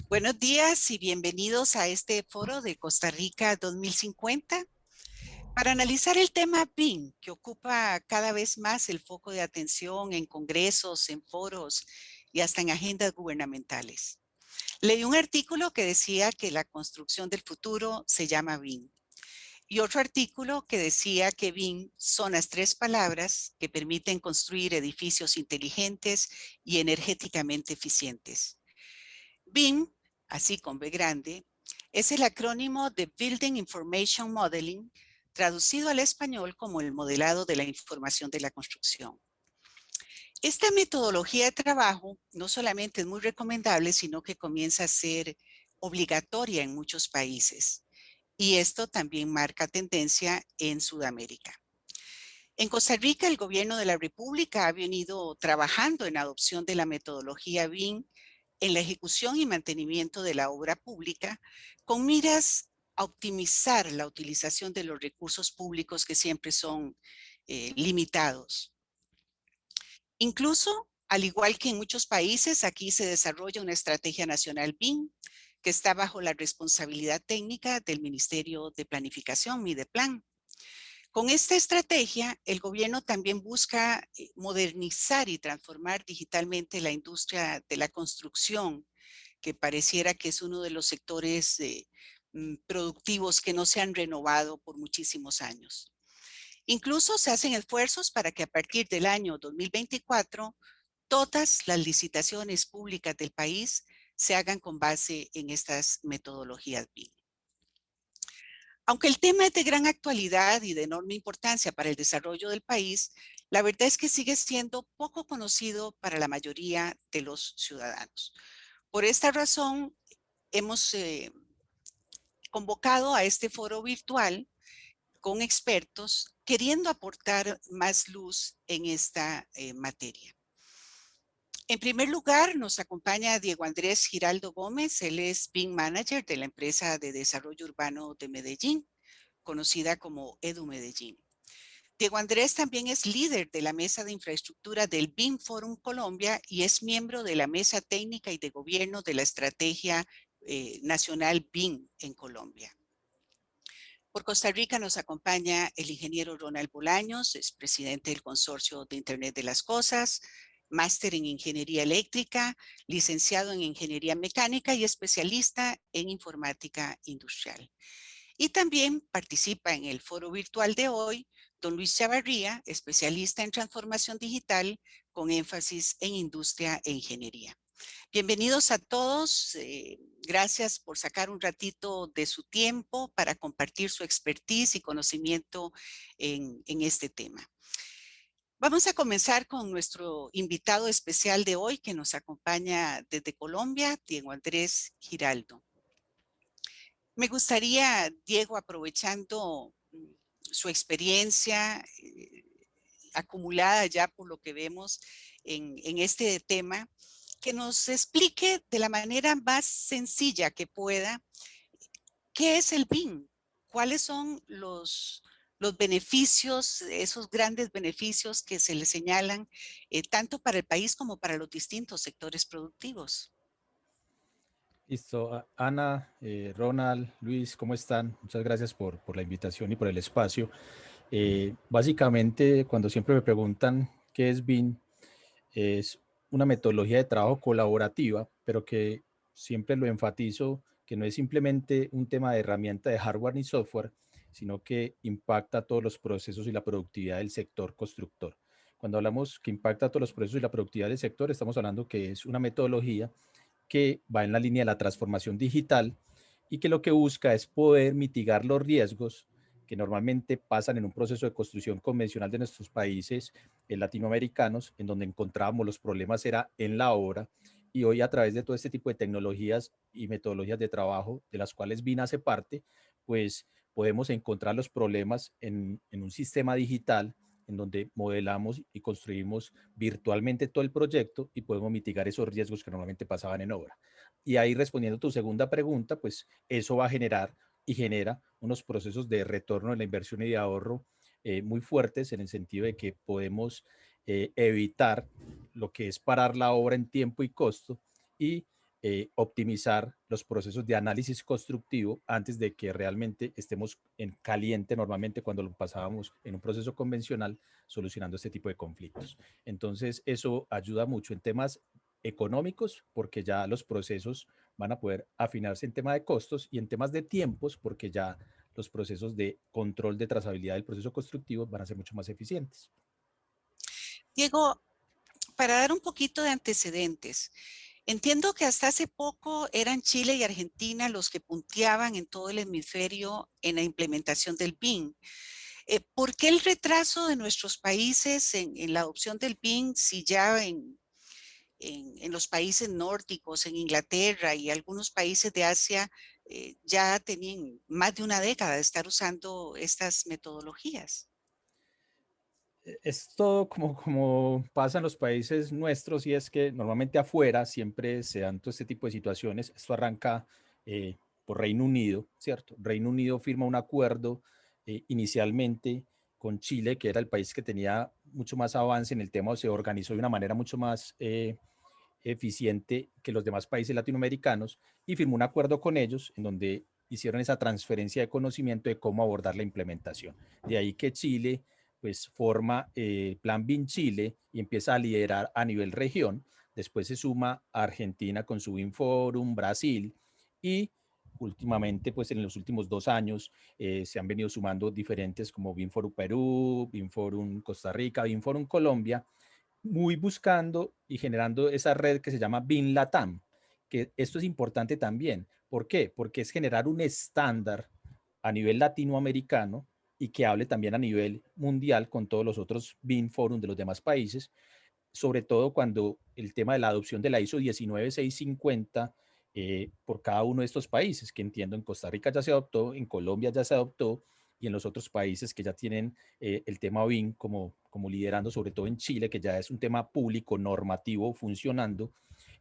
Buenos días y bienvenidos a este foro de Costa Rica 2050 para analizar el tema BIM, que ocupa cada vez más el foco de atención en congresos, en foros y hasta en agendas gubernamentales. Leí un artículo que decía que la construcción del futuro se llama BIM y otro artículo que decía que BIM son las tres palabras que permiten construir edificios inteligentes y energéticamente eficientes. BIM, así con B grande, es el acrónimo de Building Information Modeling, traducido al español como el modelado de la información de la construcción. Esta metodología de trabajo no solamente es muy recomendable, sino que comienza a ser obligatoria en muchos países. Y esto también marca tendencia en Sudamérica. En Costa Rica, el gobierno de la República ha venido trabajando en la adopción de la metodología BIM en la ejecución y mantenimiento de la obra pública, con miras a optimizar la utilización de los recursos públicos que siempre son limitados. Incluso, al igual que en muchos países, aquí se desarrolla una estrategia nacional BIM que está bajo la responsabilidad técnica del Ministerio de Planificación, Mideplan. Con esta estrategia, el gobierno también busca modernizar y transformar digitalmente la industria de la construcción, que pareciera que es uno de los sectores productivos que no se han renovado por muchísimos años. Incluso se hacen esfuerzos para que a partir del año 2024 todas las licitaciones públicas del país se hagan con base en estas metodologías BIM. Aunque el tema es de gran actualidad y de enorme importancia para el desarrollo del país, la verdad es que sigue siendo poco conocido para la mayoría de los ciudadanos. Por esta razón, hemos convocado a este foro virtual con expertos queriendo aportar más luz en esta materia. En primer lugar, nos acompaña Diego Andrés Giraldo Gómez. Él es BIM Manager de la empresa de desarrollo urbano de Medellín, conocida como Edu Medellín. Diego Andrés también es líder de la mesa de infraestructura del BIM Forum Colombia y es miembro de la mesa técnica y de gobierno de la estrategia nacional BIM en Colombia. Por Costa Rica nos acompaña el ingeniero Ronald Bolaños, es presidente del Consorcio de Internet de las Cosas, máster en Ingeniería Eléctrica, licenciado en Ingeniería Mecánica y especialista en Informática Industrial. Y también participa en el foro virtual de hoy don Luis Chavarría, especialista en transformación digital con énfasis en industria e ingeniería. Bienvenidos a todos. Gracias por sacar un ratito de su tiempo para compartir su expertise y conocimiento en este tema. Vamos a comenzar con nuestro invitado especial de hoy que nos acompaña desde Colombia, Diego Andrés Giraldo. Me gustaría, Diego, aprovechando su experiencia acumulada ya por lo que vemos en este tema, que nos explique de la manera más sencilla que pueda qué es el BIM, cuáles son los beneficios, esos grandes beneficios que se le señalan tanto para el país como para los distintos sectores productivos. Listo. Ana, Ronald, Luis, ¿cómo están? Muchas gracias por la invitación y por el espacio. Básicamente, cuando siempre me preguntan qué es BIM, es una metodología de trabajo colaborativa, pero que siempre lo enfatizo, que no es simplemente un tema de herramienta de hardware ni software, sino que impacta todos los procesos y la productividad del sector constructor. Cuando hablamos que impacta todos los procesos y la productividad del sector, estamos hablando que es una metodología que va en la línea de la transformación digital y que lo que busca es poder mitigar los riesgos que normalmente pasan en un proceso de construcción convencional de nuestros países latinoamericanos, en donde encontrábamos los problemas era en la obra, y hoy a través de todo este tipo de tecnologías y metodologías de trabajo, de las cuales BIM hace parte, pues podemos encontrar los problemas en un sistema digital en donde modelamos y construimos virtualmente todo el proyecto y podemos mitigar esos riesgos que normalmente pasaban en obra. Y ahí respondiendo a tu segunda pregunta, pues eso va a generar y genera unos procesos de retorno de la inversión y de ahorro muy fuertes en el sentido de que podemos evitar lo que es parar la obra en tiempo y costo y optimizar los procesos de análisis constructivo antes de que realmente estemos en caliente normalmente cuando lo pasábamos en un proceso convencional solucionando este tipo de conflictos. Entonces, eso ayuda mucho en temas económicos porque ya los procesos van a poder afinarse en tema de costos y en temas de tiempos porque ya los procesos de control de trazabilidad del proceso constructivo van a ser mucho más eficientes. Diego, para dar un poquito de antecedentes, entiendo que hasta hace poco eran Chile y Argentina los que punteaban en todo el hemisferio en la implementación del BIM. ¿Por qué el retraso de nuestros países en la adopción del BIM si ya en los países nórdicos, en Inglaterra y algunos países de Asia ya tenían más de una década de estar usando estas metodologías? Es todo como pasa en los países nuestros y es que normalmente afuera siempre se dan todo este tipo de situaciones. Esto arranca por Reino Unido, ¿cierto? Reino Unido firma un acuerdo inicialmente con Chile, que era el país que tenía mucho más avance en el tema, o se organizó de una manera mucho más eficiente que los demás países latinoamericanos y firmó un acuerdo con ellos en donde hicieron esa transferencia de conocimiento de cómo abordar la implementación. De ahí que Chile pues forma Plan BIM Chile y empieza a liderar a nivel región. Después se suma a Argentina con su BIM Forum, Brasil y últimamente, pues en los últimos 2 años se han venido sumando diferentes como BIM Forum Perú, BIM Forum Costa Rica, BIM Forum Colombia, muy buscando y generando esa red que se llama BIM Latam, que esto es importante también. ¿Por qué? Porque es generar un estándar a nivel latinoamericano y que hable también a nivel mundial con todos los otros BIM Forum de los demás países, sobre todo cuando el tema de la adopción de la ISO 19650 por cada uno de estos países, que entiendo en Costa Rica ya se adoptó, en Colombia ya se adoptó y en los otros países que ya tienen el tema BIM como liderando, sobre todo en Chile, que ya es un tema público, normativo, funcionando,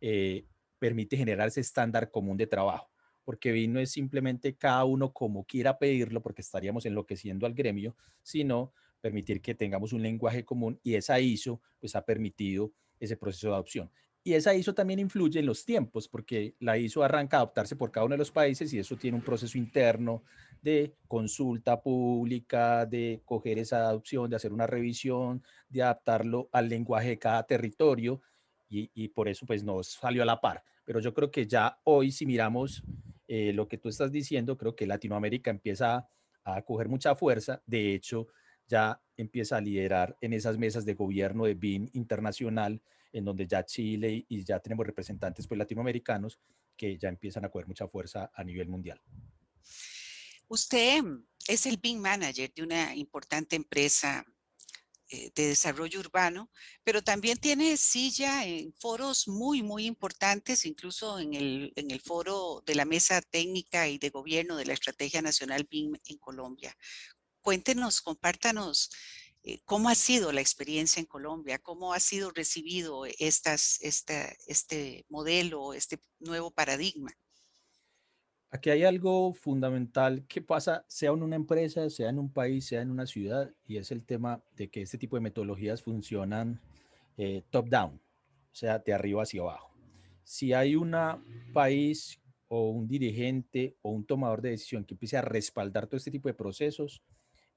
eh, permite generar ese estándar común de trabajo. Porque BIM no es simplemente cada uno como quiera pedirlo, porque estaríamos enloqueciendo al gremio, sino permitir que tengamos un lenguaje común y esa ISO pues ha permitido ese proceso de adopción. Y esa ISO también influye en los tiempos, porque la ISO arranca a adoptarse por cada uno de los países y eso tiene un proceso interno de consulta pública, de coger esa adopción, de hacer una revisión, de adaptarlo al lenguaje de cada territorio y por eso pues nos salió a la par. Pero yo creo que ya hoy si miramos lo que tú estás diciendo, creo que Latinoamérica empieza a coger mucha fuerza. De hecho, ya empieza a liderar en esas mesas de gobierno de BIM internacional, en donde ya Chile y ya tenemos representantes pues, latinoamericanos que ya empiezan a coger mucha fuerza a nivel mundial. Usted es el BIM manager de una importante empresa de desarrollo urbano, pero también tiene silla en foros muy, muy importantes, incluso en el foro de la Mesa Técnica y de Gobierno de la Estrategia Nacional BIM en Colombia. Cuéntenos, compártanos cómo ha sido la experiencia en Colombia, cómo ha sido recibido este modelo, este nuevo paradigma. Aquí hay algo fundamental que pasa, sea en una empresa, sea en un país, sea en una ciudad, y es el tema de que este tipo de metodologías funcionan top-down, o sea, de arriba hacia abajo. Si hay un país o un dirigente o un tomador de decisión que empiece a respaldar todo este tipo de procesos,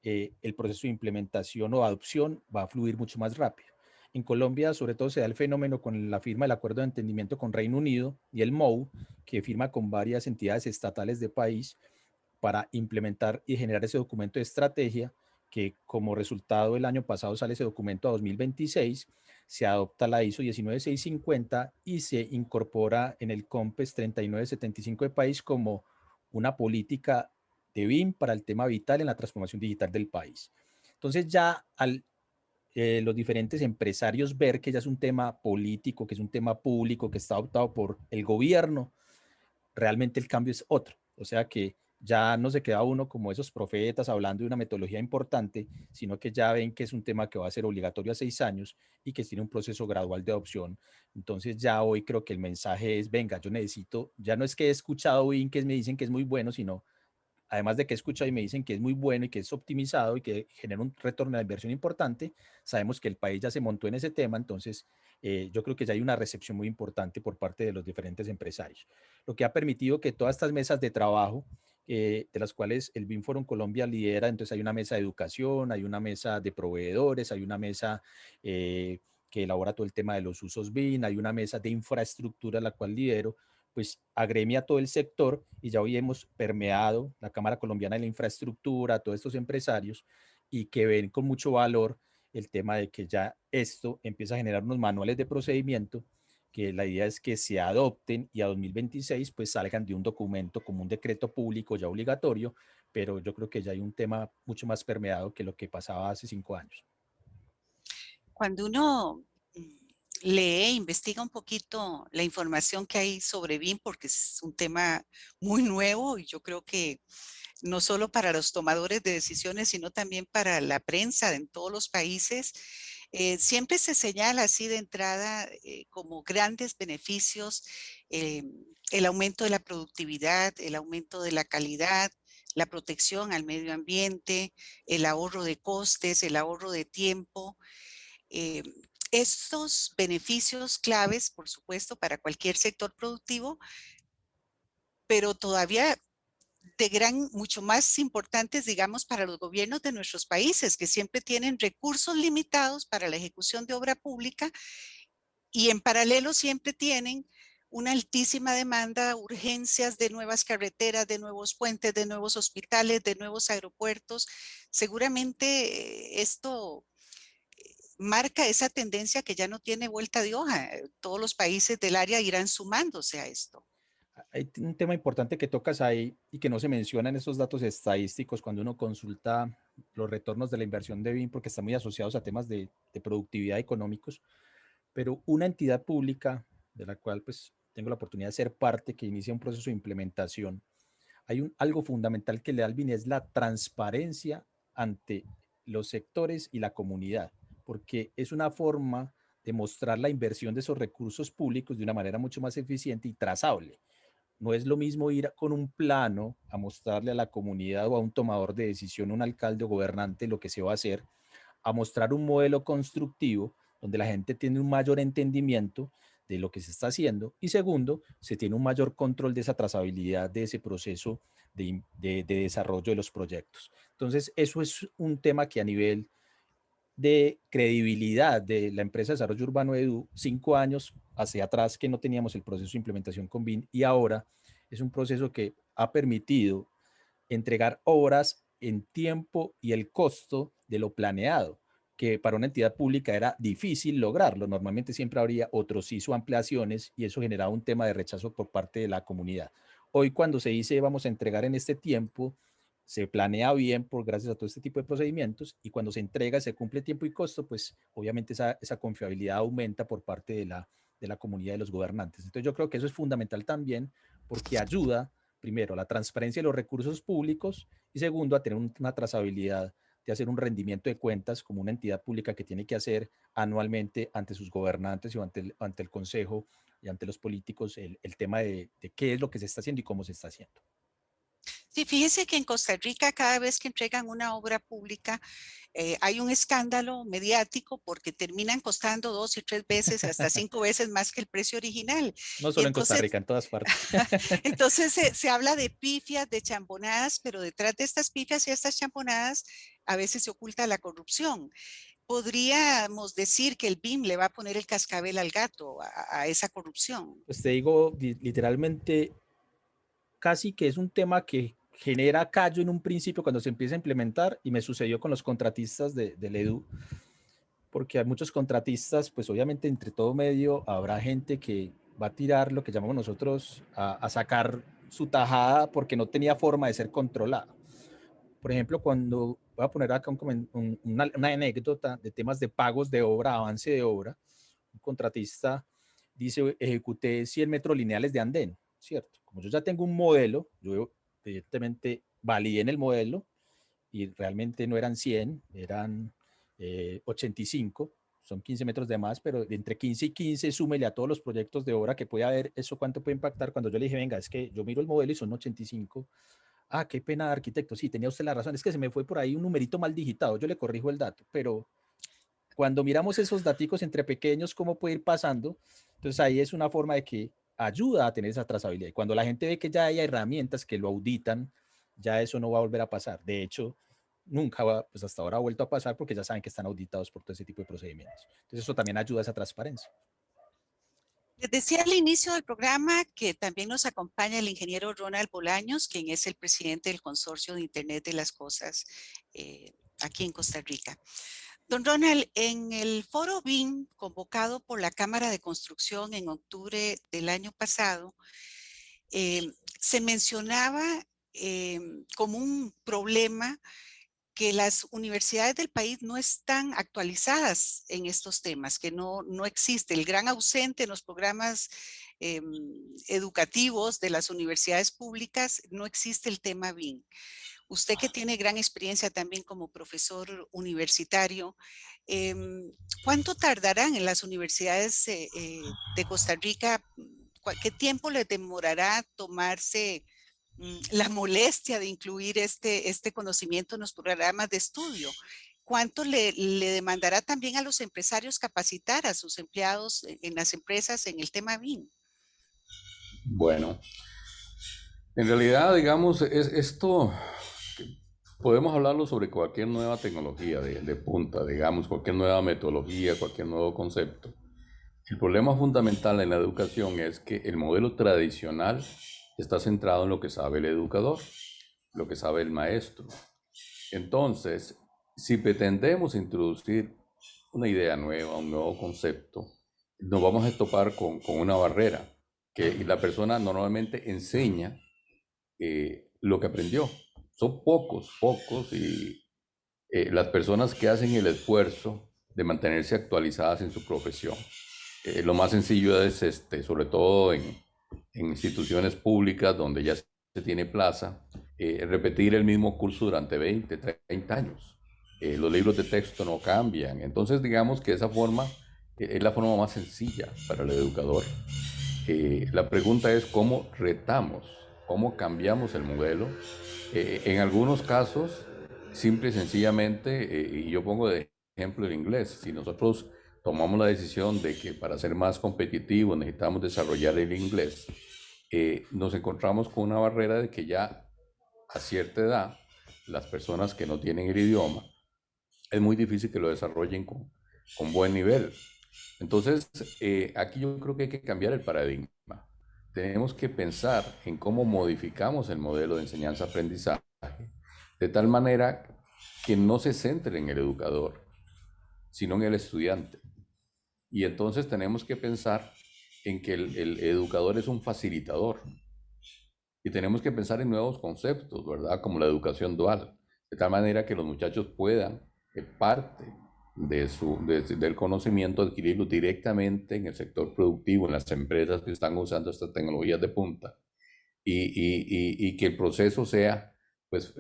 el proceso de implementación o adopción va a fluir mucho más rápido. En Colombia, sobre todo, se da el fenómeno con la firma del acuerdo de entendimiento con Reino Unido y el MOU, que firma con varias entidades estatales del país para implementar y generar ese documento de estrategia, que como resultado el año pasado sale ese documento a 2026, se adopta la ISO 19650 y se incorpora en el COMPES 3975 de país como una política de BIM para el tema vital en la transformación digital del país. Entonces ya al los diferentes empresarios ver que ya es un tema político, que es un tema público, que está adoptado por el gobierno, realmente el cambio es otro. O sea que ya no se queda uno como esos profetas hablando de una metodología importante, sino que ya ven que es un tema que va a ser obligatorio a 6 años y que tiene un proceso gradual de adopción. Entonces ya hoy creo que el mensaje es, venga, yo necesito, ya no es que he escuchado bien que me dicen que es muy bueno, sino además de que he escuchado y me dicen que es muy bueno y que es optimizado y que genera un retorno de inversión importante, sabemos que el país ya se montó en ese tema, entonces yo creo que ya hay una recepción muy importante por parte de los diferentes empresarios, lo que ha permitido que todas estas mesas de trabajo, de las cuales el BIM Forum Colombia lidera, entonces hay una mesa de educación, hay una mesa de proveedores, hay una mesa que elabora todo el tema de los usos BIM, hay una mesa de infraestructura, la cual lidero, pues agremia todo el sector y ya hoy hemos permeado la Cámara Colombiana de la Infraestructura, todos estos empresarios y que ven con mucho valor el tema de que ya esto empieza a generar unos manuales de procedimiento que la idea es que se adopten y a 2026 pues salgan de un documento como un decreto público ya obligatorio, pero yo creo que ya hay un tema mucho más permeado que lo que pasaba hace 5 años. Cuando uno lee, investiga un poquito la información que hay sobre BIM, porque es un tema muy nuevo y yo creo que no solo para los tomadores de decisiones, sino también para la prensa en todos los países, siempre se señala así de entrada como grandes beneficios, eh, el aumento de la productividad, el aumento de la calidad, la protección al medio ambiente, el ahorro de costes, el ahorro de tiempo. Eh, Estos beneficios claves, por supuesto, para cualquier sector productivo, pero todavía mucho más importantes, digamos, para los gobiernos de nuestros países, que siempre tienen recursos limitados para la ejecución de obra pública y en paralelo siempre tienen una altísima demanda, urgencias de nuevas carreteras, de nuevos puentes, de nuevos hospitales, de nuevos aeropuertos. Seguramente esto marca esa tendencia que ya no tiene vuelta de hoja. Todos los países del área irán sumándose a esto. Hay un tema importante que tocas ahí y que no se menciona en esos datos estadísticos cuando uno consulta los retornos de la inversión de BIM porque están muy asociados a temas de productividad económicos, pero una entidad pública de la cual pues tengo la oportunidad de ser parte que inicia un proceso de implementación, hay algo fundamental que le da al BIM es la transparencia ante los sectores y la comunidad, porque es una forma de mostrar la inversión de esos recursos públicos de una manera mucho más eficiente y trazable. No es lo mismo ir con un plano a mostrarle a la comunidad o a un tomador de decisión, un alcalde o gobernante, lo que se va a hacer, a mostrar un modelo constructivo donde la gente tiene un mayor entendimiento de lo que se está haciendo y segundo, se tiene un mayor control de esa trazabilidad de ese proceso de desarrollo de los proyectos. Entonces, eso es un tema que a nivel de credibilidad de la empresa de desarrollo urbano Edu, 5 años hacia atrás que no teníamos el proceso de implementación con BIM y ahora es un proceso que ha permitido entregar obras en tiempo y el costo de lo planeado, que para una entidad pública era difícil lograrlo. Normalmente siempre habría otros ISO ampliaciones y eso generaba un tema de rechazo por parte de la comunidad. Hoy cuando se dice vamos a entregar en este tiempo, se planea bien por gracias a todo este tipo de procedimientos y cuando se entrega, se cumple tiempo y costo, pues obviamente esa confiabilidad aumenta por parte de la comunidad de los gobernantes. Entonces yo creo que eso es fundamental también porque ayuda primero, la transparencia de los recursos públicos y segundo, a tener una trazabilidad de hacer un rendimiento de cuentas como una entidad pública que tiene que hacer anualmente ante sus gobernantes y ante el Consejo y ante los políticos el tema de qué es lo que se está haciendo y cómo se está haciendo. Sí, fíjese que en Costa Rica cada vez que entregan una obra pública hay un escándalo mediático porque terminan costando 2 y 3 veces, hasta 5 veces más que el precio original. No Y solo en Costa entonces, Rica, en todas partes. entonces se habla de pifias, de chambonadas, pero detrás de estas pifias y estas chambonadas a veces se oculta la corrupción. Podríamos decir que el BIM le va a poner el cascabel al gato a esa corrupción. Pues te digo, literalmente, casi que es un tema que genera callo en un principio cuando se empieza a implementar y me sucedió con los contratistas del EDU, porque hay muchos contratistas, pues obviamente entre todo medio habrá gente que va a tirar lo que llamamos nosotros a sacar su tajada porque no tenía forma de ser controlada. Por ejemplo, cuando voy a poner acá una anécdota de temas de pagos de obra, avance de obra, un contratista dice, ejecuté 100 metros lineales de andén, ¿cierto? Como yo ya tengo un modelo, yo evidentemente validé en el modelo y realmente no eran 100, eran 85, son 15 metros de más, pero entre 15 y 15 súmele a todos los proyectos de obra que puede haber, eso cuánto puede impactar. Cuando yo le dije, venga, es que yo miro el modelo y son 85, Ah, qué pena, arquitecto. Sí, tenía usted la razón. Es que se me fue por ahí un numerito mal digitado. Yo le corrijo el dato, pero cuando miramos esos daticos entre pequeños, cómo puede ir pasando, entonces ahí es una forma de que ayuda a tener esa trazabilidad. Y cuando la gente ve que ya hay herramientas que lo auditan, ya eso no va a volver a pasar. De hecho, nunca va, pues hasta ahora ha vuelto a pasar porque ya saben que están auditados por todo ese tipo de procedimientos. Entonces eso también ayuda a esa transparencia. Les decía al inicio del programa que también nos acompaña el ingeniero Ronald Bolaños, quien es el presidente del Consorcio de Internet de las Cosas aquí en Costa Rica. Don Ronald, en el foro BIM convocado por la Cámara de Construcción en octubre del año pasado, se mencionaba como un problema que las universidades del país no están actualizadas en estos temas, que no existe. El gran ausente en los programas educativos de las universidades públicas, no existe el tema BIM. Usted que tiene gran experiencia también como profesor universitario, ¿cuánto tardarán en las universidades de Costa Rica? ¿Qué tiempo le demorará tomarse la molestia de incluir este conocimiento en los programas de estudio? ¿Cuánto le demandará también a los empresarios capacitar a sus empleados en las empresas en el tema BIM? Bueno, en realidad, digamos, esto podemos hablarlo sobre cualquier nueva tecnología de punta, digamos, cualquier nueva metodología, cualquier nuevo concepto. El problema fundamental en la educación es que el modelo tradicional está centrado en lo que sabe el educador, lo que sabe el maestro. Entonces, si pretendemos introducir una idea nueva, un nuevo concepto, nos vamos a topar con una barrera, que la persona normalmente enseña lo que aprendió. Son pocos, y las personas que hacen el esfuerzo de mantenerse actualizadas en su profesión. Lo más sencillo es, sobre todo en instituciones públicas donde ya se tiene plaza, repetir el mismo curso durante 20, 30 años. Los libros de texto no cambian. Entonces, digamos que esa forma es la forma más sencilla para el educador. La pregunta es cómo retamos, cómo cambiamos el modelo. En algunos casos, simple y sencillamente, y yo pongo de ejemplo el inglés, si nosotros tomamos la decisión de que para ser más competitivos necesitamos desarrollar el inglés, nos encontramos con una barrera de que ya a cierta edad, las personas que no tienen el idioma, es muy difícil que lo desarrollen con buen nivel. Entonces, aquí yo creo que hay que cambiar el paradigma. Tenemos que pensar en cómo modificamos el modelo de enseñanza-aprendizaje de tal manera que no se centre en el educador, sino en el estudiante. Y entonces tenemos que pensar en que el educador es un facilitador. Y tenemos que pensar en nuevos conceptos, ¿verdad? Como la educación dual, de tal manera que los muchachos puedan, parte del conocimiento, adquirirlo directamente en el sector productivo, en las empresas que están usando estas tecnologías de punta, y que el proceso sea, pues,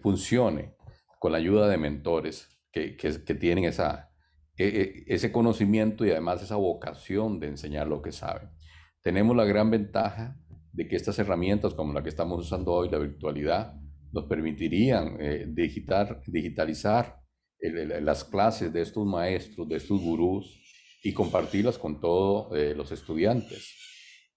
funcione con la ayuda de mentores que tienen ese conocimiento y además esa vocación de enseñar lo que saben. Tenemos la gran ventaja de que estas herramientas como la que estamos usando hoy, la virtualidad, nos permitirían digitalizar las clases de estos maestros, de estos gurús, y compartirlas con todos los estudiantes.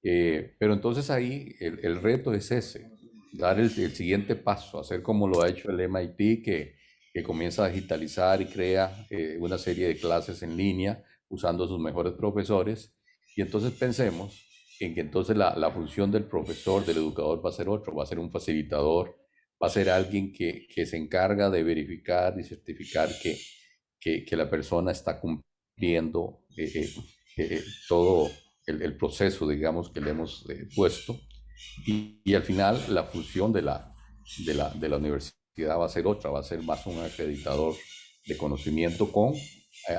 Pero entonces ahí el reto es ese, dar el siguiente paso, hacer como lo ha hecho el MIT, que comienza a digitalizar y crea una serie de clases en línea usando sus mejores profesores. Y entonces pensemos en que entonces la función del profesor, del educador, va a ser otro, va a ser un facilitador, va a ser alguien que se encarga de verificar y certificar que la persona está cumpliendo todo el proceso, digamos, que le hemos puesto. Y al final la función de la universidad va a ser otra, va a ser más un acreditador de conocimiento con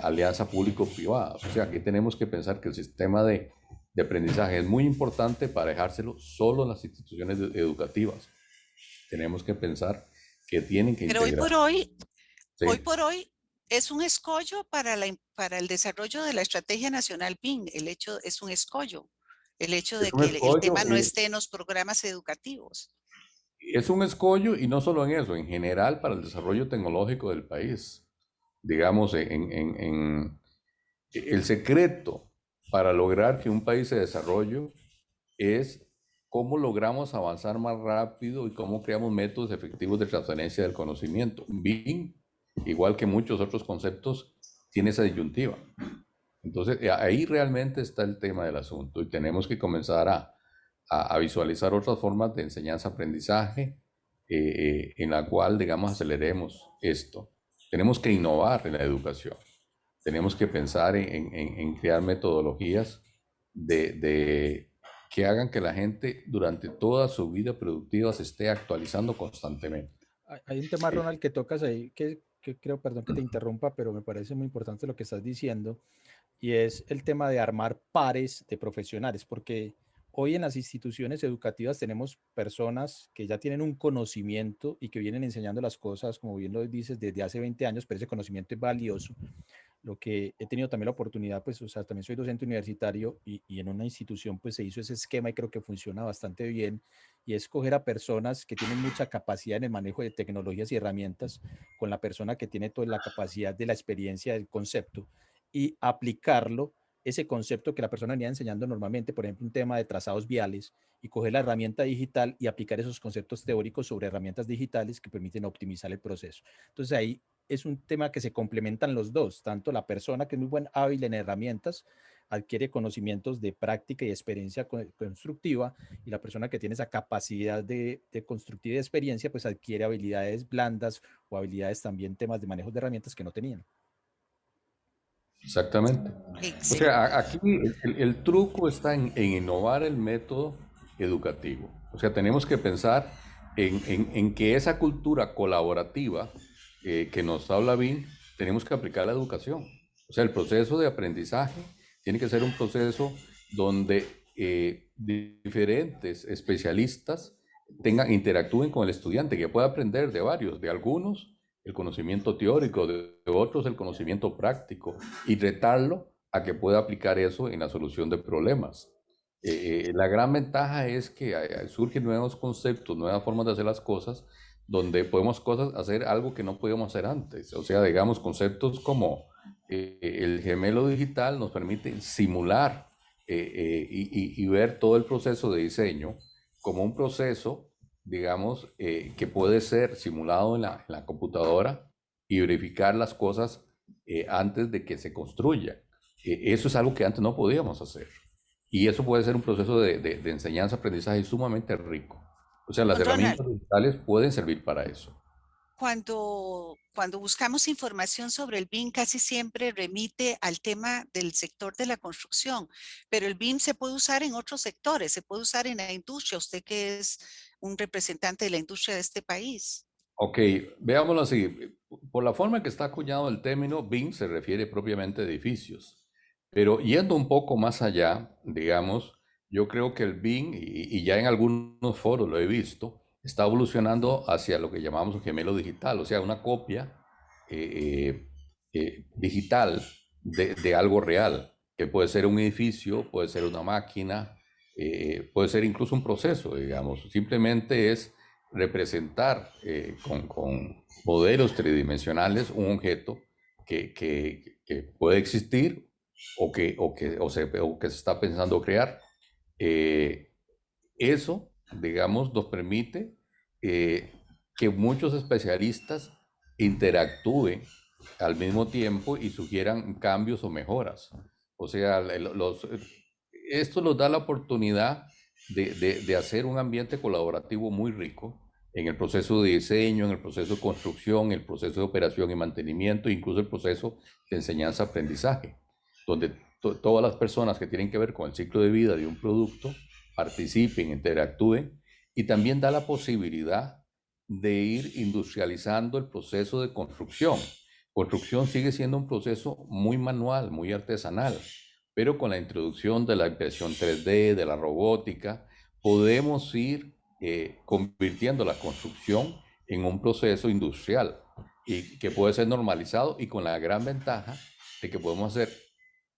alianza público-privada. O sea, aquí tenemos que pensar que el sistema de aprendizaje es muy importante para dejárselo solo en las instituciones educativas. Tenemos que pensar que tienen que Pero integrar. hoy Sí, por hoy es un escollo para el desarrollo de la Estrategia Nacional BIM. El hecho es un escollo el hecho Es de un que el escollo tema no y esté en los programas educativos. es un escollo y no solo en eso, en general para el desarrollo tecnológico del país. Digamos, el secreto para lograr que un país se desarrolle es cómo logramos avanzar más rápido y cómo creamos métodos efectivos de transferencia del conocimiento. BIM, igual que muchos otros conceptos, tiene esa disyuntiva. Entonces, ahí realmente está el tema del asunto y tenemos que comenzar a visualizar otras formas de enseñanza-aprendizaje en la cual, digamos, aceleremos esto. Tenemos que innovar en la educación. Tenemos que pensar en crear metodologías que hagan que la gente durante toda su vida productiva se esté actualizando constantemente. Hay un tema, Ronald, que tocas ahí, que creo, perdón que te interrumpa, pero me parece muy importante lo que estás diciendo, y es el tema de armar pares de profesionales, porque hoy en las instituciones educativas tenemos personas que ya tienen un conocimiento y que vienen enseñando las cosas, como bien lo dices, desde hace 20 años, pero ese conocimiento es valioso. Lo que he tenido también la oportunidad, pues, o sea, también soy docente universitario y en una institución, pues, se hizo ese esquema y creo que funciona bastante bien, y es coger a personas que tienen mucha capacidad en el manejo de tecnologías y herramientas con la persona que tiene toda la capacidad de la experiencia del concepto y aplicarlo, ese concepto que la persona venía enseñando normalmente, por ejemplo, un tema de trazados viales, y coger la herramienta digital y aplicar esos conceptos teóricos sobre herramientas digitales que permiten optimizar el proceso. Entonces ahí es un tema que se complementan los dos, tanto la persona que es muy buen hábil en herramientas, adquiere conocimientos de práctica y experiencia constructiva, y la persona que tiene esa capacidad de constructiva y de experiencia, pues adquiere habilidades blandas o habilidades también, temas de manejo de herramientas que no tenían. Exactamente. O sea, Excelente. aquí el truco está en innovar el método educativo. O sea, tenemos que pensar en que esa cultura colaborativa que nos habla BIM, tenemos que aplicar a la educación. O sea, el proceso de aprendizaje tiene que ser un proceso donde diferentes especialistas interactúen con el estudiante, que pueda aprender de varios, de algunos el conocimiento teórico, de otros el conocimiento práctico, y retarlo a que pueda aplicar eso en la solución de problemas. La gran ventaja es que surgen nuevos conceptos, nuevas formas de hacer las cosas, donde podemos hacer algo que no podíamos hacer antes. O sea, digamos, conceptos como el gemelo digital nos permite simular y ver todo el proceso de diseño como un proceso, digamos, que puede ser simulado en la computadora y verificar las cosas antes de que se construya. Eso es algo que antes no podíamos hacer. Y eso puede ser un proceso de enseñanza-aprendizaje sumamente rico. O sea, las Don Ronald, herramientas digitales pueden servir para eso. cuando buscamos información sobre el BIM, casi siempre remite al tema del sector de la construcción, pero el BIM se puede usar en otros sectores, se puede usar en la industria, usted que es un representante de la industria de este país. Ok, veámoslo así. Por la forma en que está acuñado el término, BIM se refiere propiamente a edificios. Pero yendo un poco más allá, digamos, yo creo que el BIM, y ya en algunos foros lo he visto, está evolucionando hacia lo que llamamos un gemelo digital, o sea, una copia digital de algo real, que puede ser un edificio, puede ser una máquina, puede ser incluso un proceso, digamos. Simplemente es representar con modelos tridimensionales un objeto que puede existir o que se está pensando crear. Eso, digamos, nos permite que muchos especialistas interactúen al mismo tiempo y sugieran cambios o mejoras. O sea, esto nos da la oportunidad de hacer un ambiente colaborativo muy rico en el proceso de diseño, en el proceso de construcción, el proceso de operación y mantenimiento, incluso el proceso de enseñanza-aprendizaje, donde todas las personas que tienen que ver con el ciclo de vida de un producto participen, interactúen, y también da la posibilidad de ir industrializando el proceso de construcción. Construcción sigue siendo un proceso muy manual, muy artesanal, pero con la introducción de la impresión 3D, de la robótica, podemos ir convirtiendo la construcción en un proceso industrial y que puede ser normalizado, y con la gran ventaja de que podemos hacer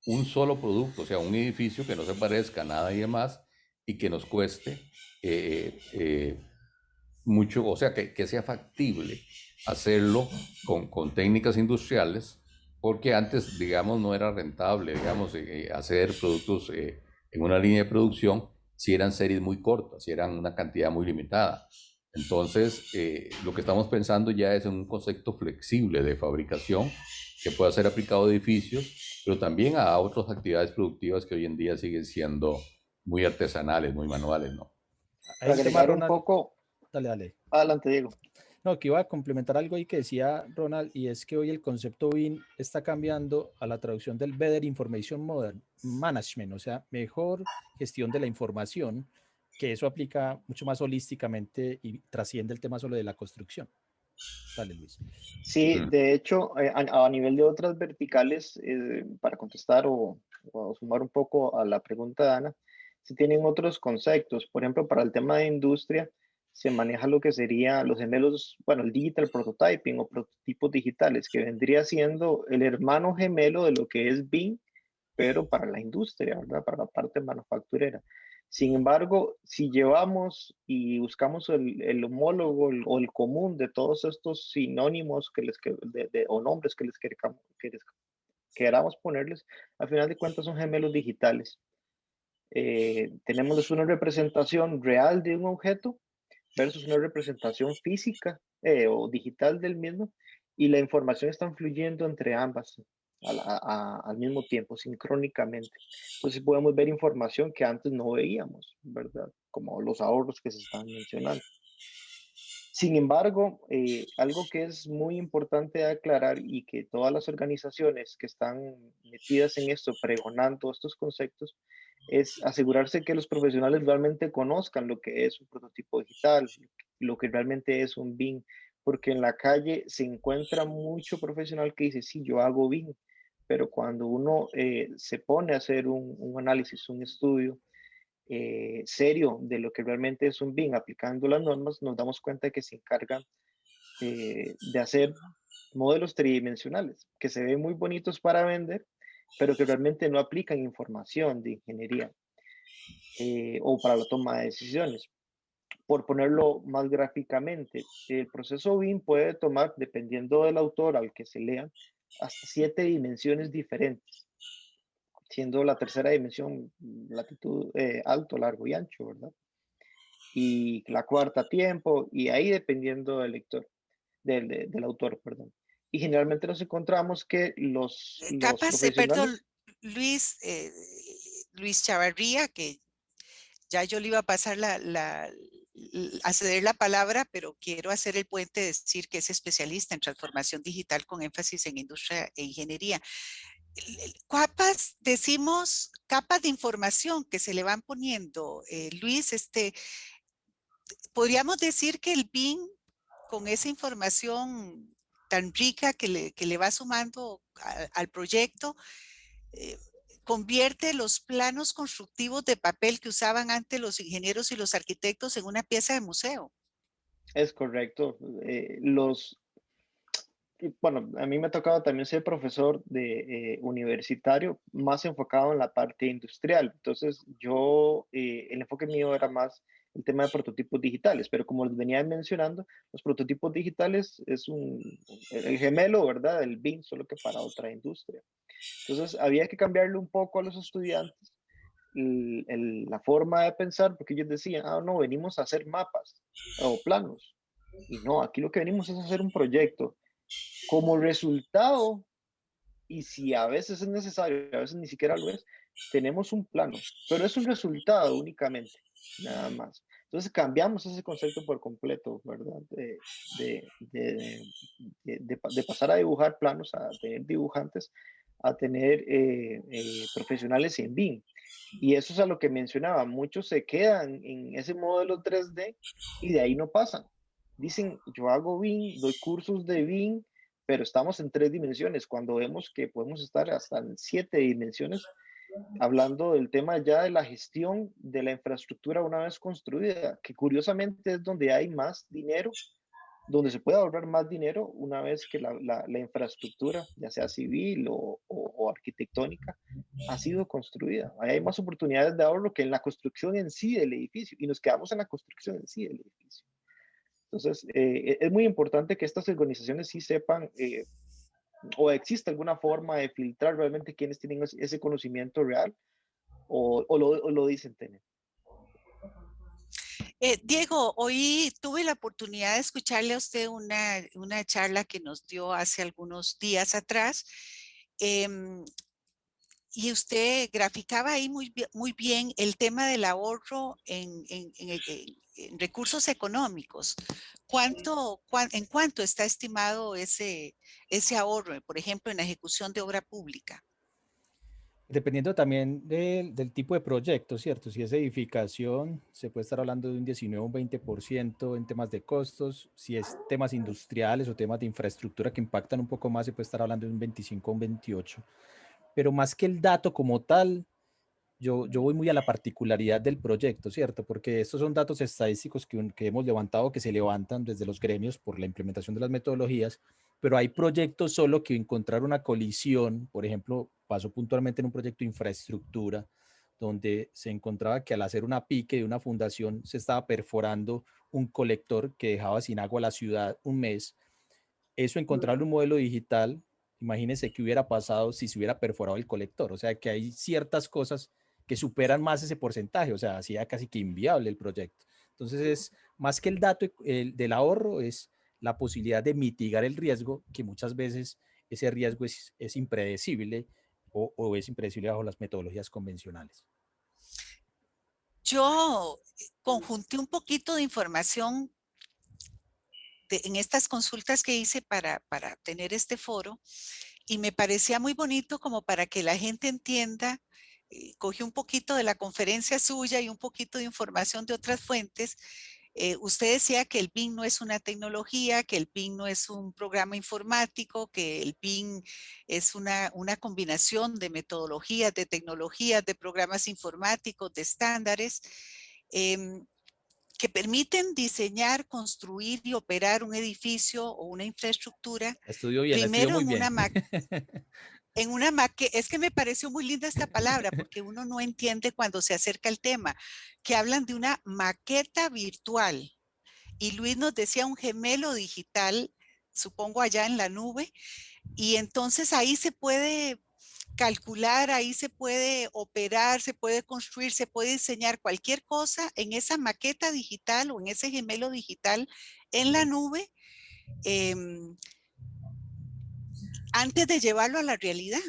un solo producto, o sea, un edificio que no se parezca a nadie más y que nos cueste mucho, o sea, que sea factible hacerlo con técnicas industriales, porque antes, digamos, no era rentable, digamos, hacer productos en una línea de producción si eran series muy cortas, si eran una cantidad muy limitada. Entonces, lo que estamos pensando ya es en un concepto flexible de fabricación que pueda ser aplicado a edificios, pero también a otras actividades productivas que hoy en día siguen siendo muy artesanales, muy manuales, ¿no? Hay Para un tema, agregar un Ronald. poco, Dale, dale. adelante, Diego. No, que iba a complementar algo ahí que decía Ronald, y es que hoy el concepto BIM está cambiando a la traducción del Better Information Management, o sea, mejor gestión de la información, que eso aplica mucho más holísticamente y trasciende el tema solo de la construcción. Dale, Luis. Sí, de hecho, a nivel de otras verticales, para contestar o sumar un poco a la pregunta de Ana, se tienen otros conceptos. Por ejemplo, para el tema de industria, se maneja lo que sería los gemelos, bueno, el digital prototyping o prototipos digitales, que vendría siendo el hermano gemelo de lo que es BIM, pero para la industria, ¿verdad? Para la parte manufacturera. Sin embargo, si llevamos y buscamos el homólogo o el común de todos estos sinónimos o nombres que les queramos ponerles, al final de cuentas son gemelos digitales. Tenemos una representación real de un objeto versus una representación física o digital del mismo, y la información está fluyendo entre ambas al mismo tiempo, sincrónicamente. Entonces podemos ver información que antes no veíamos, ¿verdad? Como los ahorros que se están mencionando. Sin embargo, algo que es muy importante aclarar y que todas las organizaciones que están metidas en esto, pregonando estos conceptos, es asegurarse que los profesionales realmente conozcan lo que es un prototipo digital, lo que realmente es un BIM, porque en la calle se encuentra mucho profesional que dice, sí, yo hago BIM, pero cuando uno se pone a hacer un análisis, un estudio, serio de lo que realmente es un BIM aplicando las normas, nos damos cuenta que se encargan de hacer modelos tridimensionales que se ven muy bonitos para vender, pero que realmente no aplican información de ingeniería o para la toma de decisiones. Por ponerlo más gráficamente, el proceso BIM puede tomar, dependiendo del autor al que se lea, hasta 7 dimensiones diferentes, siendo la tercera dimensión latitud, alto, largo y ancho, ¿verdad? Y la cuarta tiempo, y ahí dependiendo del lector, del autor, perdón. Y generalmente nos encontramos que los Capas, perdón, profesionales... Luis Chavarría, que ya yo le iba a pasar a ceder la palabra, pero quiero hacer el puente, decir que es especialista en transformación digital con énfasis en industria e ingeniería. Capas, decimos capas de información que se le van poniendo. Luis, podríamos decir que el BIM, con esa información tan rica que le va sumando al proyecto, convierte los planos constructivos de papel que usaban antes los ingenieros y los arquitectos en una pieza de museo. Es correcto. Bueno, a mí me ha tocado también ser profesor de universitario, más enfocado en la parte industrial. Entonces, el enfoque mío era más el tema de prototipos digitales, pero como les venía mencionando, los prototipos digitales es el gemelo, ¿verdad? Del BIM, solo que para otra industria. Entonces, había que cambiarle un poco a los estudiantes la forma de pensar, porque ellos decían, no, venimos a hacer mapas o planos. Y no, aquí lo que venimos es a hacer un proyecto. Como resultado, y si a veces es necesario, a veces ni siquiera lo es, tenemos un plano, pero es un resultado únicamente, nada más. Entonces cambiamos ese concepto por completo, ¿verdad? De pasar a dibujar planos, a tener dibujantes, a tener profesionales en BIM. Y eso es a lo que mencionaba, muchos se quedan en ese modelo 3D y de ahí no pasan. Dicen, yo hago BIM, doy cursos de BIM, pero estamos en 3 dimensiones, cuando vemos que podemos estar hasta en 7 dimensiones, hablando del tema ya de la gestión de la infraestructura una vez construida, que curiosamente es donde hay más dinero, donde se puede ahorrar más dinero una vez que la infraestructura, ya sea civil o o arquitectónica ha sido construida. Ahí hay más oportunidades de ahorro que en la construcción en sí del edificio, y nos quedamos en la construcción en sí del edificio. Entonces, es muy importante que estas organizaciones sí sepan, o existe alguna forma de filtrar realmente quiénes tienen ese conocimiento real o lo dicen tener. Diego, hoy tuve la oportunidad de escucharle a usted una charla que nos dio hace algunos días atrás. Y usted graficaba ahí muy bien el tema del ahorro en recursos económicos. ¿En cuánto está estimado ese ahorro, por ejemplo, en la ejecución de obra pública? Dependiendo también del tipo de proyecto, ¿cierto? Si es edificación, se puede estar hablando de un 19 o un 20% en temas de costos. Si es temas industriales o temas de infraestructura que impactan un poco más, se puede estar hablando de un 25 o un 28%. Pero más que el dato como tal, yo voy muy a la particularidad del proyecto, ¿cierto? Porque estos son datos estadísticos que hemos levantado, que se levantan desde los gremios por la implementación de las metodologías, pero hay proyectos solo que encontrar una colisión. Por ejemplo, pasó puntualmente en un proyecto de infraestructura, donde se encontraba que al hacer una pique de una fundación se estaba perforando un colector que dejaba sin agua a la ciudad un mes. Eso encontrarle un modelo digital, imagínense qué hubiera pasado si se hubiera perforado el colector. O sea que hay ciertas cosas que superan más ese porcentaje, o sea, hacía casi que inviable el proyecto. Entonces es más que el dato del ahorro, es la posibilidad de mitigar el riesgo, que muchas veces ese riesgo es impredecible o es impredecible bajo las metodologías convencionales. Yo conjunté un poquito de información en estas consultas que hice para tener este foro, y me parecía muy bonito como para que la gente entienda. Cogí un poquito de la conferencia suya y un poquito de información de otras fuentes. Usted decía que el BIM no es una tecnología, que el BIM no es un programa informático, que el BIM es una combinación de metodologías, de tecnologías, de programas informáticos, de estándares, que permiten diseñar, construir y operar un edificio o una infraestructura. Estudió bien, estudió Primero muy en bien. una maqueta. Es que me pareció muy linda esta palabra, porque uno no entiende cuando se acerca el tema, que hablan de una maqueta virtual. Y Luis nos decía un gemelo digital, supongo allá en la nube, y entonces ahí se puede calcular, ahí se puede operar, se puede construir, se puede diseñar cualquier cosa en esa maqueta digital o en ese gemelo digital en la nube, antes de llevarlo a la realidad.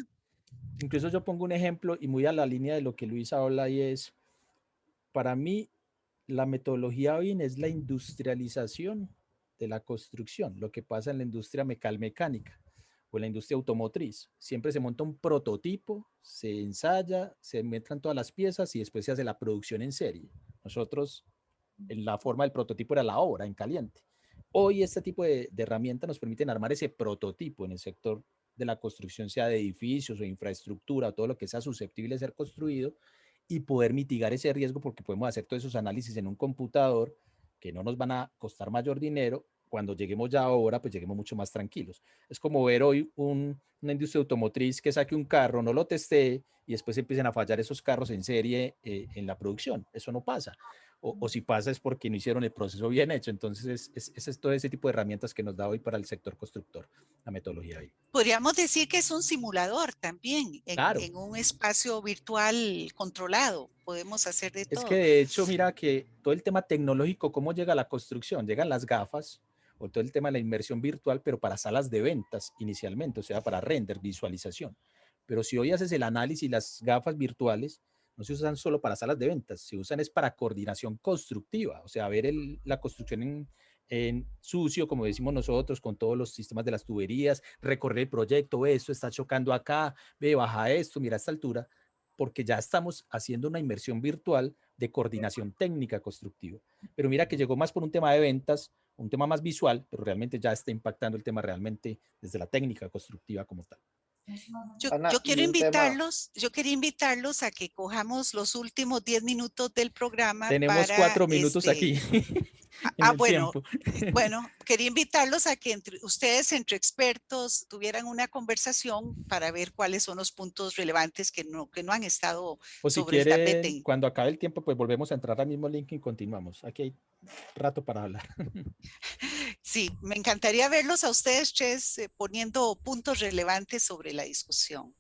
Incluso yo pongo un ejemplo y muy a la línea de lo que Luis habla, y es, para mí, la metodología BIM es la industrialización de la construcción, lo que pasa en la industria mecánica o en la industria automotriz. Siempre se monta un prototipo, se ensaya, se mezclan todas las piezas y después se hace la producción en serie. Nosotros, en la forma del prototipo era la obra en caliente. Hoy este tipo de herramientas nos permiten armar ese prototipo en el sector de la construcción, sea de edificios o infraestructura, o todo lo que sea susceptible de ser construido, y poder mitigar ese riesgo, porque podemos hacer todos esos análisis en un computador que no nos van a costar mayor dinero. Cuando lleguemos ya ahora, pues lleguemos mucho más tranquilos. Es como ver hoy una industria automotriz que saque un carro, no lo teste y después empiecen a fallar esos carros en serie en la producción. Eso no pasa. O si pasa es porque no hicieron el proceso bien hecho. Entonces es todo ese tipo de herramientas que nos da hoy para el sector constructor la metodología ahí. Podríamos decir que es un simulador también, Claro. en un espacio virtual controlado. Podemos hacer de Es que todo. de hecho, mira que todo el tema tecnológico, ¿cómo llega a la construcción? Llegan las gafas o todo el tema de la inmersión virtual, pero para salas de ventas inicialmente, o sea, para render, visualización. Pero si hoy haces el análisis, las gafas virtuales no se usan solo para salas de ventas, se usan es para coordinación constructiva, o sea, ver la construcción en sucio, como decimos nosotros, con todos los sistemas de las tuberías, recorrer el proyecto, ve, esto está chocando acá, ve, baja esto, mira esta altura, porque ya estamos haciendo una inmersión virtual de coordinación técnica constructiva. Pero mira que llegó más por un tema de ventas, un tema más visual, pero realmente ya está impactando el tema realmente desde la técnica constructiva como tal. Ana, Yo y un tema, quería invitarlos a que cojamos los últimos 10 minutos del programa Tenemos para 4 minutos aquí. en el Bueno, tiempo. bueno, quería invitarlos a que ustedes, entre expertos, tuvieran una conversación para ver cuáles son los puntos relevantes que no han estado O si sobre el quieren, tapete. cuando acabe el tiempo, pues volvemos a entrar al mismo link y continuamos. Aquí hay rato para hablar. Sí, me encantaría verlos a ustedes tres poniendo puntos relevantes sobre la discusión.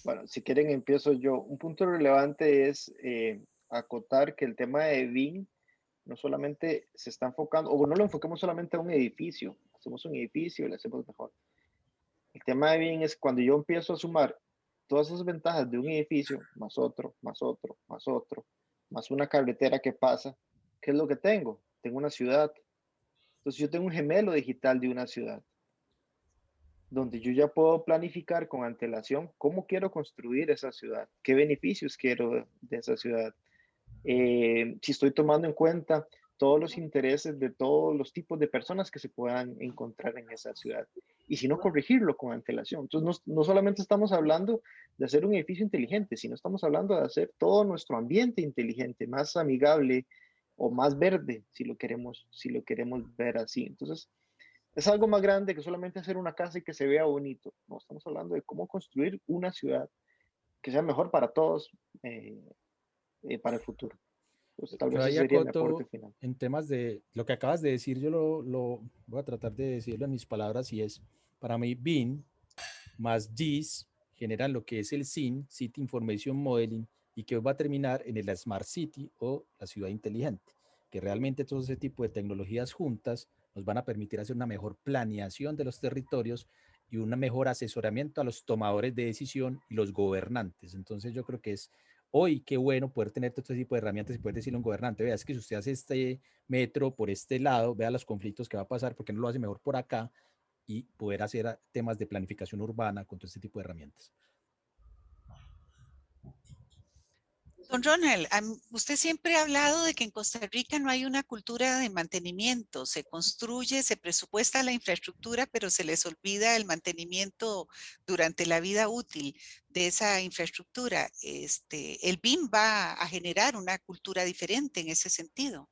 Bueno, si quieren empiezo yo. Un punto relevante es acotar que el tema de BIM no solamente se está enfocando, o no lo enfocamos solamente a un edificio, hacemos un edificio y lo hacemos mejor. El tema de BIM es cuando yo empiezo a sumar todas esas ventajas de un edificio, más otro, más otro, más otro, más una carretera que pasa, ¿qué es lo que tengo? Tengo una ciudad. Entonces yo tengo un gemelo digital de una ciudad, donde yo ya puedo planificar con antelación cómo quiero construir esa ciudad, qué beneficios quiero de esa ciudad. Si estoy tomando en cuenta todos los intereses de todos los tipos de personas que se puedan encontrar en esa ciudad. Y si no, corregirlo con antelación. Entonces, no solamente estamos hablando de hacer un edificio inteligente, sino estamos hablando de hacer todo nuestro ambiente inteligente, más amigable o más verde, si lo queremos ver así. Entonces, es algo más grande que solamente hacer una casa y que se vea bonito. No, estamos hablando de cómo construir una ciudad que sea mejor para todos para el futuro. Pues tal Yo vez ahí ese sería mi aporte acoto final. en temas de lo que acabas de decir, yo lo voy a tratar de decirlo en mis palabras y es, para mí, BIM más GIS generan lo que es el SIM, City Information Modeling, y que hoy va a terminar en el Smart City o la ciudad inteligente, que realmente todo ese tipo de tecnologías juntas nos van a permitir hacer una mejor planeación de los territorios y un mejor asesoramiento a los tomadores de decisión y los gobernantes. Entonces yo creo que es hoy qué bueno poder tener todo este tipo de herramientas y poder decirle a un gobernante, vea, es que si usted hace este metro por este lado, vea los conflictos que va a pasar, porque no lo hace mejor por acá, y poder hacer temas de planificación urbana con todo este tipo de herramientas. Don Ronald, usted siempre ha hablado de que en Costa Rica no hay una cultura de mantenimiento. Se construye, se presupuesta la infraestructura, pero se les olvida el mantenimiento durante la vida útil de esa infraestructura. El BIM va a generar una cultura diferente en ese sentido.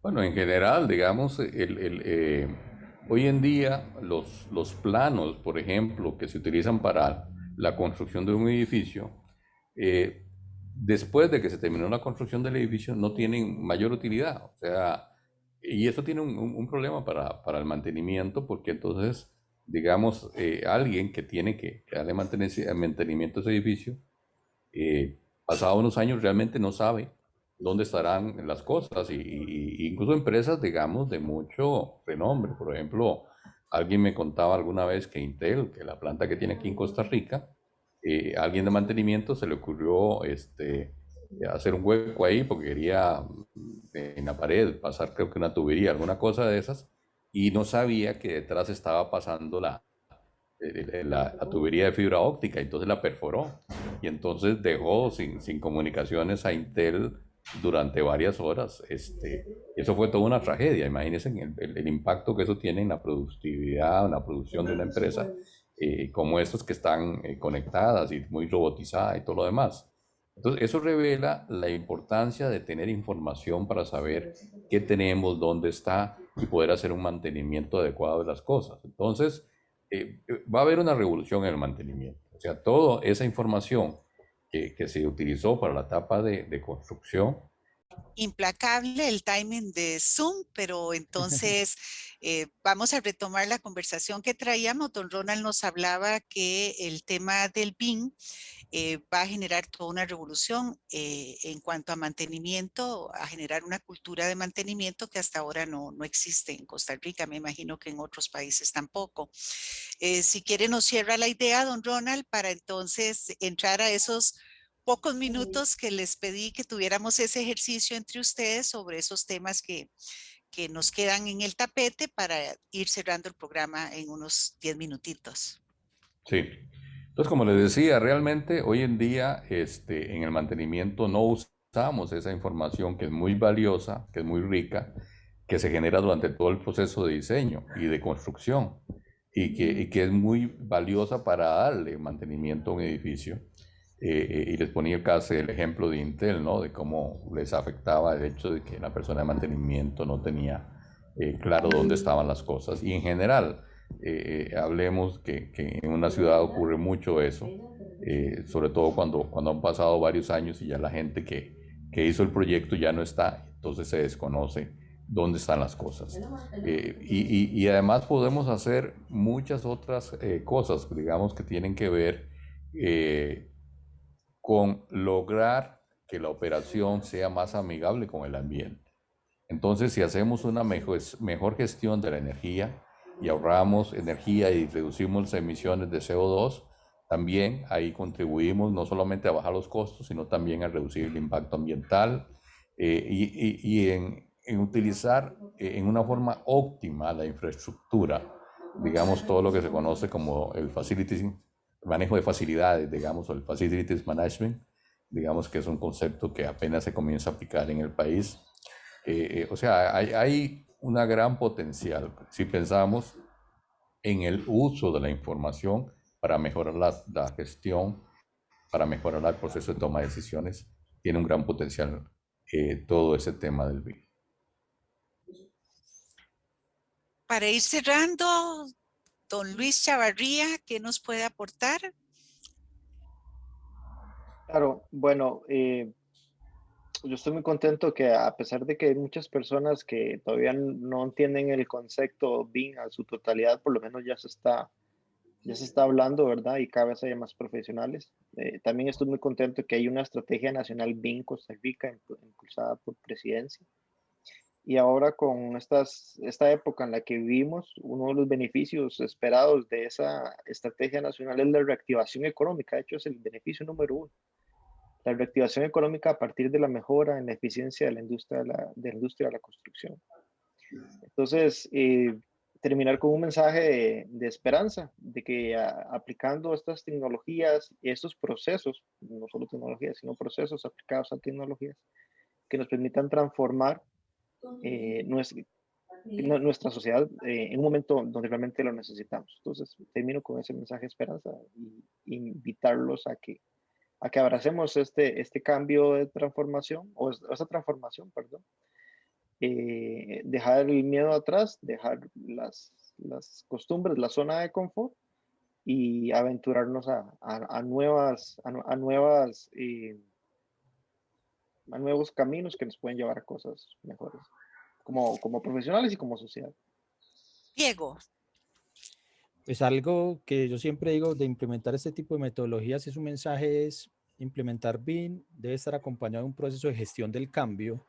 Bueno, en general, digamos, hoy en día los planos, por ejemplo, que se utilizan para la construcción de un edificio, eh, después de que se terminó la construcción del edificio, no tienen mayor utilidad. O sea, y eso tiene un problema para el mantenimiento, porque entonces, digamos, alguien que tiene que darle mantenimiento a ese edificio, pasados unos años realmente no sabe dónde estarán las cosas y incluso empresas, digamos, de mucho renombre. Por ejemplo, alguien me contaba alguna vez que Intel, que la planta que tiene aquí en Costa Rica, alguien de mantenimiento se le ocurrió hacer un hueco ahí porque quería en la pared pasar creo que una tubería, alguna cosa de esas, y no sabía que detrás estaba pasando la tubería de fibra óptica, entonces la perforó y entonces dejó sin comunicaciones a Intel durante varias horas. Eso fue toda una tragedia. Imagínense el impacto que eso tiene en la productividad, en la producción de una empresa como estas que están conectadas y muy robotizadas y todo lo demás. Entonces, eso revela la importancia de tener información para saber qué tenemos, dónde está y poder hacer un mantenimiento adecuado de las cosas. Entonces, va a haber una revolución en el mantenimiento. O sea, toda esa información que se utilizó para la etapa de construcción. Implacable el timing de Zoom, pero entonces vamos a retomar la conversación que traíamos. Don Ronald nos hablaba que el tema del BIM va a generar toda una revolución en cuanto a mantenimiento, a generar una cultura de mantenimiento que hasta ahora no existe en Costa Rica, me imagino que en otros países tampoco. Si quiere nos cierra la idea, don Ronald, para entonces entrar a esos pocos minutos que les pedí que tuviéramos ese ejercicio entre ustedes sobre esos temas que nos quedan en el tapete para ir cerrando el programa en unos 10 minutitos. Sí. Entonces, como les decía, realmente hoy en día en el mantenimiento no usamos esa información que es muy valiosa, que es muy rica, que se genera durante todo el proceso de diseño y de construcción y que es muy valiosa para darle mantenimiento a un edificio. y les ponía casi el ejemplo de Intel, ¿no? De cómo les afectaba el hecho de que la persona de mantenimiento no tenía claro dónde estaban las cosas. Y en general, hablemos que en una ciudad ocurre mucho eso, sobre todo cuando han pasado varios años y ya la gente que hizo el proyecto ya no está, entonces se desconoce dónde están las cosas. Y además podemos hacer muchas otras cosas, digamos, que tienen que ver con lograr que la operación sea más amigable con el ambiente. Entonces, si hacemos una mejor gestión de la energía y ahorramos energía y reducimos las emisiones de CO2, también ahí contribuimos no solamente a bajar los costos, sino también a reducir el impacto ambiental y en utilizar en una forma óptima la infraestructura, digamos, todo lo que se conoce como el manejo de facilidades, digamos, o el facilities management, digamos que es un concepto que apenas se comienza a aplicar en el país. O sea, hay una gran potencial si pensamos en el uso de la información para mejorar la gestión, para mejorar el proceso de toma de decisiones. Tiene un gran potencial todo ese tema del BIM. Para ir cerrando, don Luis Chavarría, ¿qué nos puede aportar? Claro, bueno, yo estoy muy contento que a pesar de que hay muchas personas que todavía no entienden el concepto BIM a su totalidad, por lo menos ya se está hablando, ¿verdad? Y cada vez hay más profesionales. También estoy muy contento que hay una estrategia nacional BIM Costa Rica impulsada por Presidencia. Y ahora con esta época en la que vivimos, uno de los beneficios esperados de esa estrategia nacional es la reactivación económica. De hecho, es el beneficio número uno. La reactivación económica a partir de la mejora en la eficiencia de la industria de la construcción. Entonces, terminar con un mensaje de esperanza, de que aplicando estas tecnologías, estos procesos, no solo tecnologías, sino procesos aplicados a tecnologías, que nos permitan transformar nuestra sociedad en un momento donde realmente lo necesitamos. Entonces, termino con ese mensaje de esperanza y invitarlos a que abracemos este cambio de transformación, o esa transformación, perdón. Dejar el miedo atrás, dejar las costumbres, la zona de confort y aventurarnos a nuevos caminos que nos pueden llevar a cosas mejores, como profesionales y como sociedad. Diego. Pues algo que yo siempre digo de implementar este tipo de metodologías es un mensaje, es implementar BIM, debe estar acompañado de un proceso de gestión del cambio,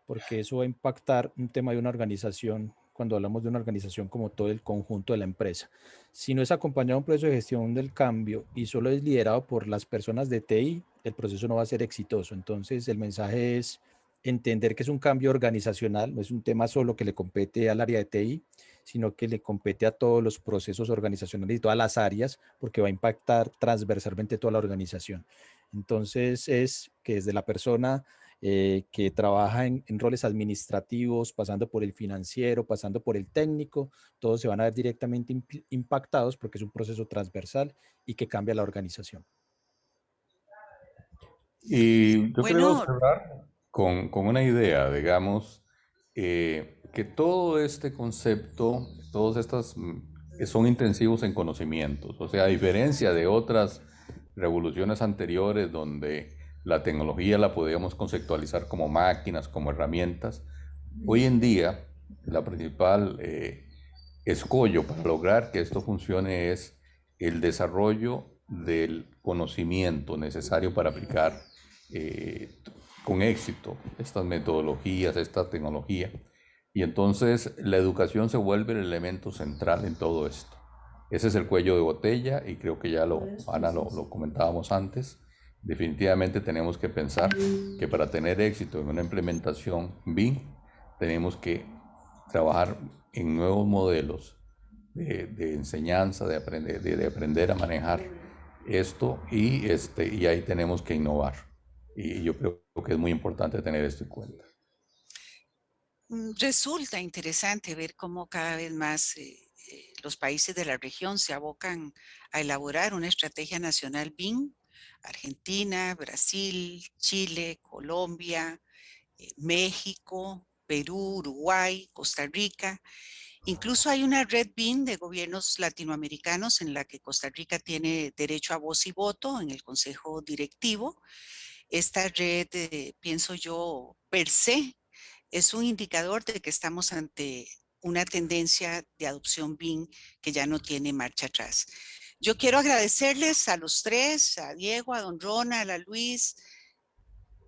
porque eso va a impactar un tema de una organización, cuando hablamos de una organización como todo el conjunto de la empresa. Si no es acompañado de un proceso de gestión del cambio y solo es liderado por las personas de TI, el proceso no va a ser exitoso. Entonces el mensaje es entender que es un cambio organizacional, no es un tema solo que le compete al área de TI, sino que le compete a todos los procesos organizacionales y todas las áreas, porque va a impactar transversalmente toda la organización. Entonces es que desde la persona que trabaja en roles administrativos, pasando por el financiero, pasando por el técnico, todos se van a ver directamente impactados porque es un proceso transversal y que cambia la organización. Y yo creo cerrar con una idea, digamos, que todo este concepto, todos estos son intensivos en conocimientos, o sea, a diferencia de otras revoluciones anteriores donde la tecnología la podíamos conceptualizar como máquinas, como herramientas, hoy en día la principal escollo para lograr que esto funcione es el desarrollo del conocimiento necesario para aplicar con éxito estas metodologías, esta tecnología. Y entonces la educación se vuelve el elemento central en todo esto. Ese es el cuello de botella y creo que ya Ana lo comentábamos antes. Definitivamente tenemos que pensar que para tener éxito en una implementación BIM tenemos que trabajar en nuevos modelos de enseñanza, de aprender a manejar esto y ahí tenemos que innovar. Y yo creo que es muy importante tener esto en cuenta. Resulta interesante ver cómo cada vez más los países de la región se abocan a elaborar una estrategia nacional BIM Argentina, Brasil, Chile, Colombia, México, Perú, Uruguay, Costa Rica. Incluso hay una red BIN de gobiernos latinoamericanos en la que Costa Rica tiene derecho a voz y voto en el Consejo Directivo. Esta red, pienso yo, per se, es un indicador de que estamos ante una tendencia de adopción BIN que ya no tiene marcha atrás. Yo quiero agradecerles a los tres, a Diego, a don Ronald, a Luis,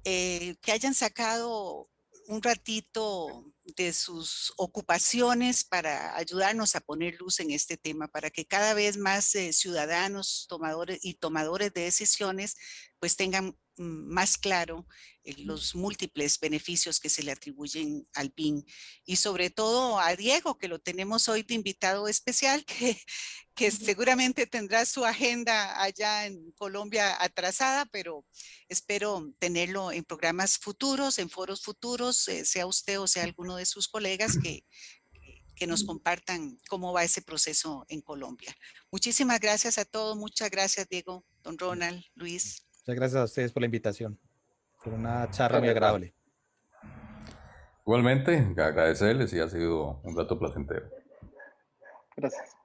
que hayan sacado un ratito de sus ocupaciones para ayudarnos a poner luz en este tema, para que cada vez más ciudadanos tomadores de decisiones pues tengan más claro los múltiples beneficios que se le atribuyen al BIN. Y sobre todo a Diego, que lo tenemos hoy de invitado especial, que seguramente tendrá su agenda allá en Colombia atrasada, pero espero tenerlo en programas futuros, en foros futuros, sea usted o sea alguno de sus colegas que nos compartan cómo va ese proceso en Colombia. Muchísimas gracias a todos. Muchas gracias, Diego, don Ronald, Luis. Muchas gracias a ustedes por la invitación. Fue una charla muy Gracias. agradable. Igualmente, agradecerles y ha sido un rato placentero. Gracias.